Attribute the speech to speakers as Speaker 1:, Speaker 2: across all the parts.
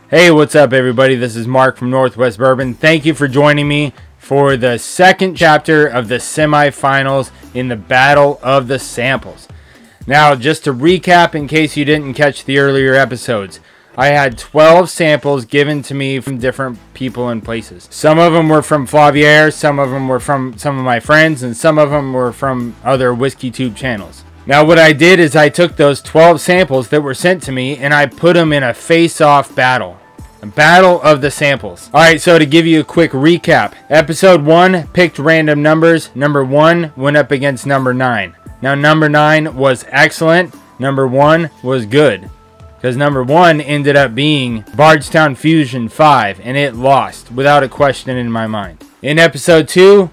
Speaker 1: Hey, what's up everybody? This is Mark from Northwest Bourbon. Thank you for joining me for the second chapter of the semifinals in the Battle of the Samples. Now, just to recap in case you didn't catch the earlier episodes, I had 12 samples given to me from different people and places. Some of them were from Flavier, some of them were from some of my friends, and some of them were from other whiskey tube channels. Now what I did is I took those 12 samples that were sent to me and I put them in a face-off battle. A battle of the samples. Alright, so to give you a quick recap. Episode 1 picked random numbers. Number 1 went up against number 9. Now number 9 was excellent. Number 1 was good. Because number 1 ended up being Bardstown Fusion 5 and it lost without a question in my mind. In episode 2,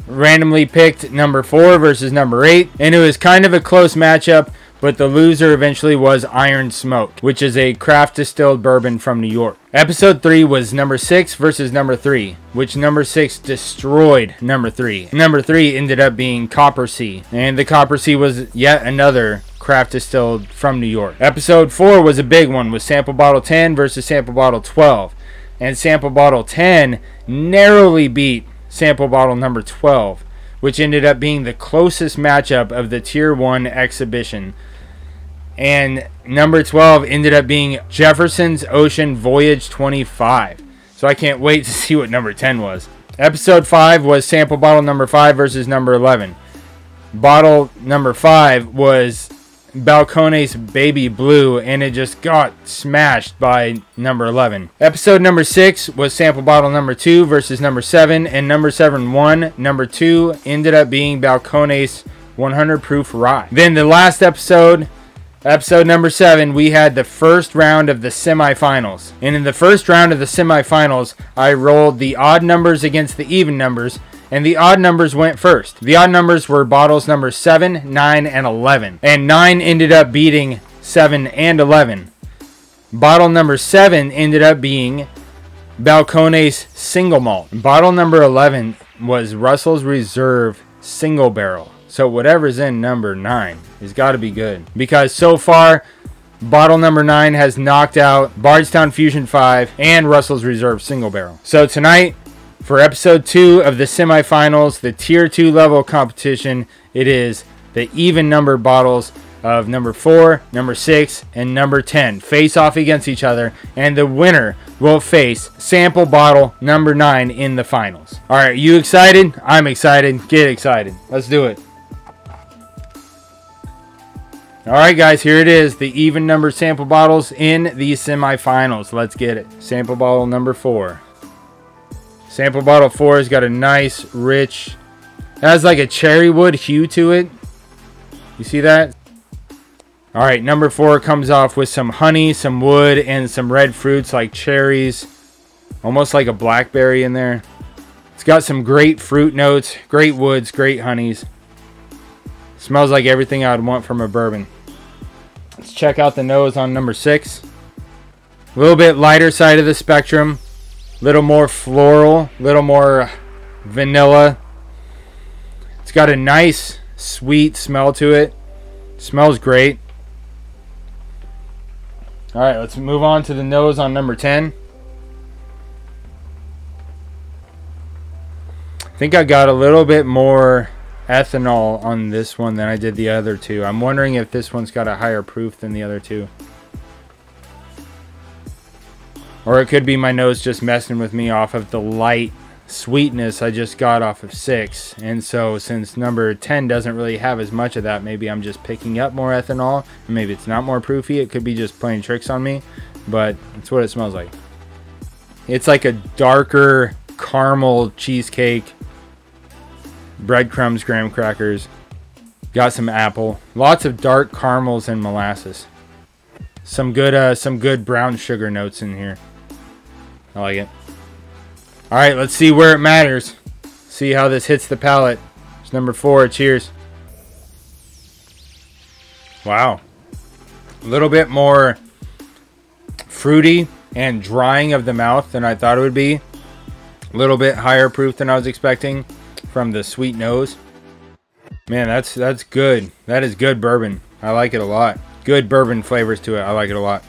Speaker 1: randomly picked number 4 versus number 8, and it was kind of a close matchup, but the loser eventually was Iron Smoke, which is a craft distilled bourbon from New York. Episode 3 was number 6 versus number 3, which number 6 destroyed number 3. Number 3 ended up being Copper Sea, and the Copper Sea was yet another craft distilled from New York. Episode 4 was a big one with Sample Bottle 10 versus Sample Bottle 12, and Sample Bottle 10 narrowly beat Sample Bottle number 12, which ended up being the closest matchup of the Tier 1 exhibition. And number 12 ended up being Jefferson's Ocean Voyage 25. So I can't wait to see what number 10 was. Episode 5 was Sample Bottle number 5 versus number 11. Bottle number 5 was Balcones Baby Blue, and it just got smashed by number 11. Episode number 6 was Sample Bottle number 2 versus number 7, and number 7 won. Number 2 ended up being Balcones 100 Proof Rye. Then the last episode number 7, we had the first round of the semifinals. And in the first round of the semifinals, I rolled the odd numbers against the even numbers, and the odd numbers went first. The odd numbers were bottles number 7, 9, and 11. And 9 ended up beating 7 and 11. Bottle number 7 ended up being Balcones Single Malt. Bottle number 11 was Russell's Reserve Single Barrel. So whatever's in number 9 has got to be good. Because so far, bottle number 9 has knocked out Bardstown Fusion 5 and Russell's Reserve Single Barrel. So tonight, for episode 2 of the semifinals, the tier 2 level competition, it is the even number bottles of number 4, number 6, and number 10 face off against each other, and the winner will face sample bottle number 9 in the finals. Alright, you excited? I'm excited. Get excited. Let's do it. Alright guys, here it is. The even number sample bottles in the semifinals. Let's get it. Sample bottle number 4. Sample bottle 4 has got a nice, rich, has like a cherry wood hue to it. You see that? Alright, number 4 comes off with some honey, some wood, and some red fruits like cherries. Almost like a blackberry in there. It's got some great fruit notes, great woods, great honeys. Smells like everything I would want from a bourbon. Let's check out the nose on number 6. A little bit lighter side of the spectrum. Little more floral, little more vanilla. It's got a nice sweet smell to it. Smells great. Alright, let's move on to the nose on number 10. I think I got a little bit more ethanol on this one than I did the other two. I'm wondering if this one's got a higher proof than the other two. Or it could be my nose just messing with me off of the light sweetness I just got off of 6. And so since number 10 doesn't really have as much of that, maybe I'm just picking up more ethanol. Maybe it's not more proofy. It could be just playing tricks on me. But that's what it smells like. It's like a darker caramel cheesecake. Breadcrumbs, graham crackers. Got some apple. Lots of dark caramels and molasses. Some good brown sugar notes in here. I like it. Alright, let's see where it matters. See how this hits the palate. It's number 4. Cheers. Wow. A little bit more fruity and drying of the mouth than I thought it would be. A little bit higher proof than I was expecting from the sweet nose. Man, that's good. That is good bourbon. I like it a lot. Good bourbon flavors to it. I like it a lot.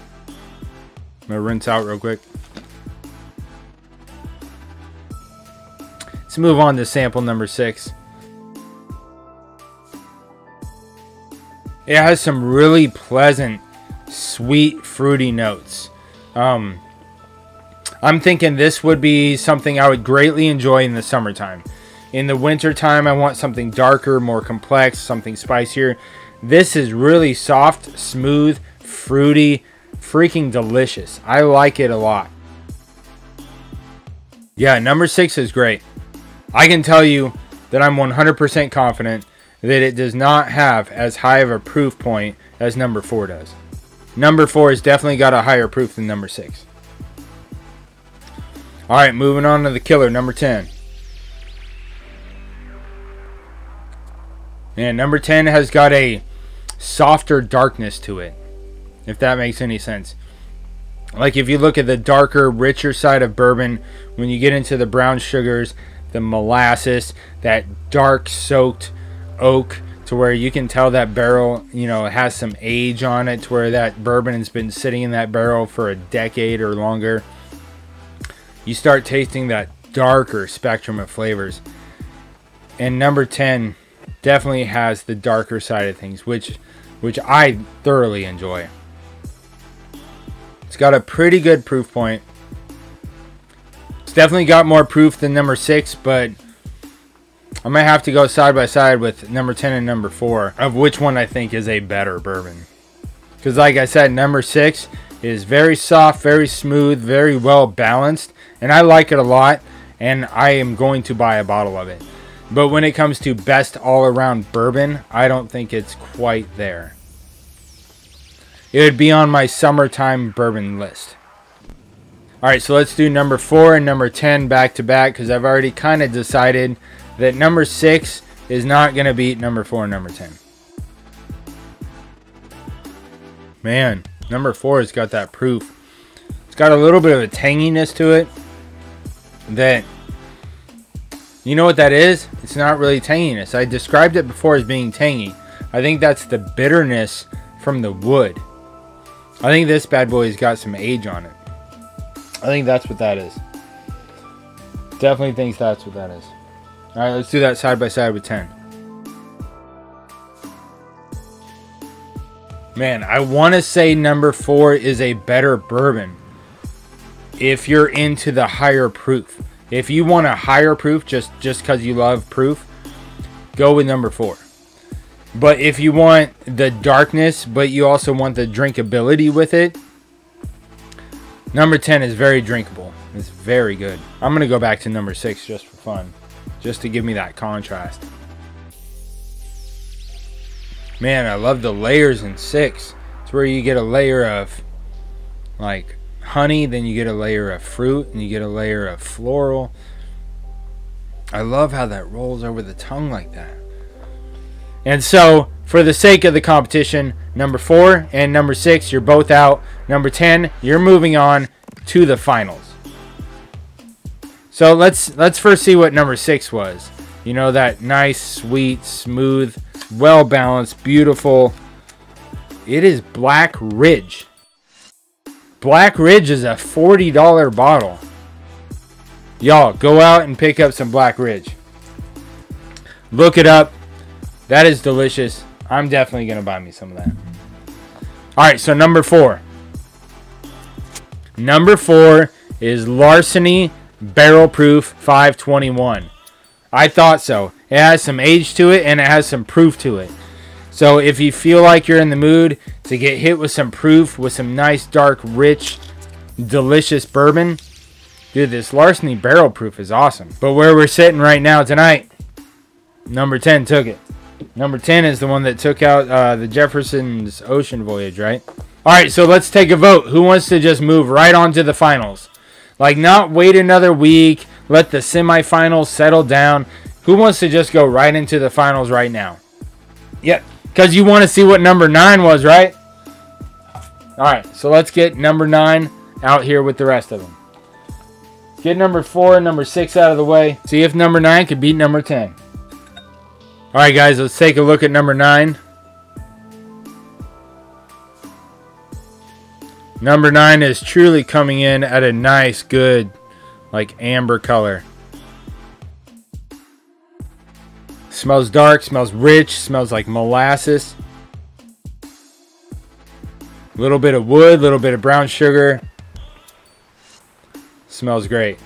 Speaker 1: I'm gonna rinse out real quick. Let's move on to sample number 6. It has some really pleasant, sweet, fruity notes. I'm thinking this would be something I would greatly enjoy in the summertime. In the wintertime, I want something darker, more complex, something spicier. This is really soft, smooth, fruity, freaking delicious. I like it a lot. Yeah, number 6 is great. I can tell you that I'm 100% confident that it does not have as high of a proof point as number 4 does. Number 4 has definitely got a higher proof than number 6. Alright, moving on to the killer, number 10. And number 10 has got a softer darkness to it, if that makes any sense. Like if you look at the darker, richer side of bourbon, when you get into the brown sugars, the molasses, that dark soaked oak, to where you can tell that barrel, you know, has some age on it, to where that bourbon has been sitting in that barrel for a decade or longer. You start tasting that darker spectrum of flavors. And number 10 definitely has the darker side of things, which I thoroughly enjoy. It's got a pretty good proof point. It's definitely got more proof than number 6, but I might have to go side by side with number 10 and number 4 of which one I think is a better bourbon. Because like I said, number 6 is very soft, very smooth, very well balanced, and I like it a lot, and I am going to buy a bottle of it. But when it comes to best all-around bourbon, I don't think it's quite there. It would be on my summertime bourbon list. Alright, so let's do number 4 and number 10 back to back, because I've already kind of decided that number 6 is not going to beat number 4 and number 10. Man, number 4 has got that proof. It's got a little bit of a tanginess to it that, you know what that is? It's not really tanginess. I described it before as being tangy. I think that's the bitterness from the wood. I think this bad boy has got some age on it. I think that's what that is. Definitely thinks that's what that is. Alright, let's do that side by side with 10. Man, I want to say number 4 is a better bourbon if you're into the higher proof. If you want a higher proof just because you love proof, go with number 4. But if you want the darkness, but you also want the drinkability with it, number 10 is very drinkable. It's very good. I'm going to go back to number 6 just for fun, just to give me that contrast. Man, I love the layers in 6. It's where you get a layer of like honey, then you get a layer of fruit, and you get a layer of floral. I love how that rolls over the tongue like that. And so, for the sake of the competition, number 4 and number 6, you're both out. Number 10, you're moving on to the finals. So let's first see what number 6 was. You know, that nice, sweet, smooth, well-balanced, beautiful. It is Black Ridge. Black Ridge is a $40 bottle. Y'all, go out and pick up some Black Ridge. Look it up. That is delicious. I'm definitely going to buy me some of that. Alright, so number 4. Number 4 is Larceny Barrel Proof 521. I thought so. It has some age to it and it has some proof to it. So if you feel like you're in the mood to get hit with some proof, with some nice, dark, rich, delicious bourbon, dude, this Larceny Barrel Proof is awesome. But where we're sitting right now tonight, number 10 took it. Number 10 is the one that took out the Jefferson's Ocean Voyage, right? Alright, so let's take a vote. Who wants to just move right on to the finals? Like, not wait another week, let the semifinals settle down. Who wants to just go right into the finals right now? Yep, because you want to see what number 9 was, right? Alright, so let's get number 9 out here with the rest of them. Get number 4 and number 6 out of the way. See if number 9 could beat number 10. Alright guys, let's take a look at number 9. Number 9 is truly coming in at a nice, good, like amber color. Smells dark, smells rich, smells like molasses. A little bit of wood, a little bit of brown sugar. Smells great.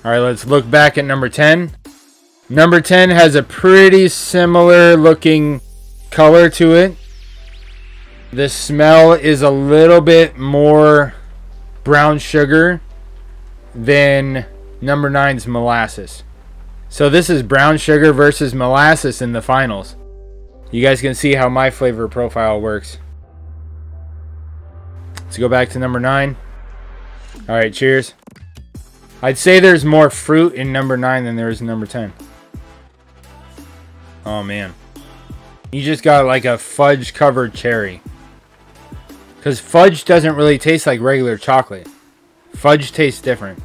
Speaker 1: Alright, let's look back at number 10. Number 10 has a pretty similar looking color to it. The smell is a little bit more brown sugar than number 9's molasses. So this is brown sugar versus molasses in the finals. You guys can see how my flavor profile works. Let's go back to number 9. Alright, cheers. I'd say there's more fruit in number 9 than there is in number 10. Oh man. You just got like a fudge covered cherry. Because fudge doesn't really taste like regular chocolate. Fudge tastes different.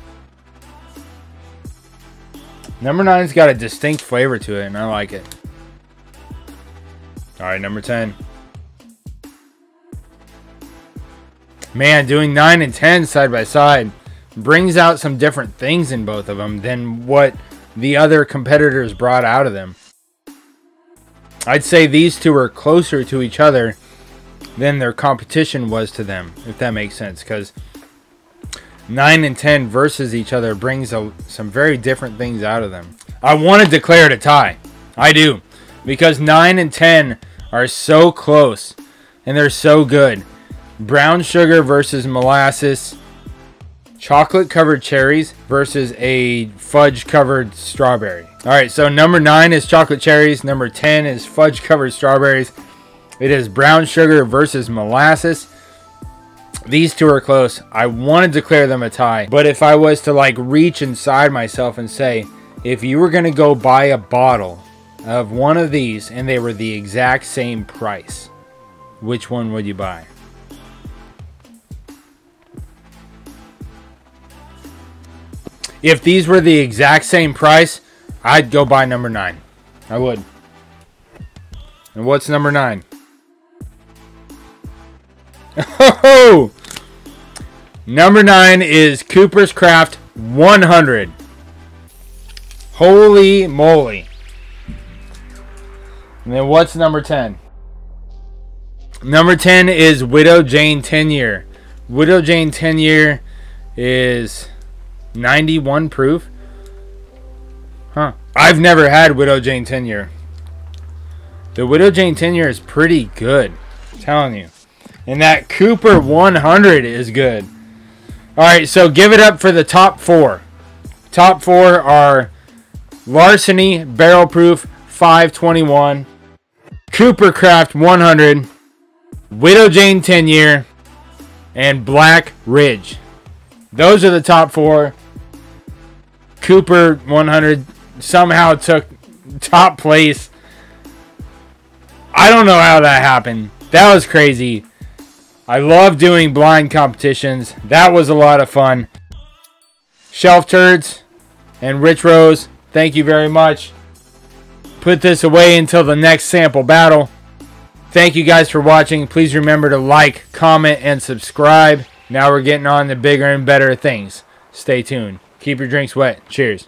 Speaker 1: Number 9's got a distinct flavor to it, and I like it. Alright, number 10. Man, doing 9 and 10 side by side brings out some different things in both of them than what the other competitors brought out of them. I'd say these two are closer to each other than their competition was to them, if that makes sense, because 9 and 10 versus each other brings some very different things out of them. I want to declare it a tie. I do. Because 9 and 10 are so close and they're so good. Brown sugar versus molasses. Chocolate covered cherries versus a fudge covered strawberry. Alright, so number 9 is chocolate cherries. Number 10 is fudge covered strawberries. It is brown sugar versus molasses. These two are close. I want to declare them a tie. But if I was to like reach inside myself and say, if you were going to go buy a bottle of one of these and they were the exact same price, which one would you buy? If these were the exact same price, I'd go buy number 9. I would. And what's number 9? Oh! Number 9 is Cooper's Craft 100. Holy moly. And then what's number 10? Number 10 is Widow Jane 10 Year. Widow Jane 10 Year is 91 proof. Huh. I've never had Widow Jane 10 Year. The Widow Jane 10 Year is pretty good. I'm telling you. And that Cooper 100 is good. Alright, so give it up for the top 4. Top 4 are Larceny Barrel Proof 521, Cooper Craft 100, Widow Jane 10 Year, and Black Ridge. Those are the top 4. Cooper 100 somehow took top place. I don't know how that happened. That was crazy. I love doing blind competitions. That was a lot of fun. Shelf Turds and Rich Rose, thank you very much. Put this away until the next sample battle. Thank you guys for watching. Please remember to like, comment, and subscribe. Now we're getting on to bigger and better things. Stay tuned. Keep your drinks wet. Cheers.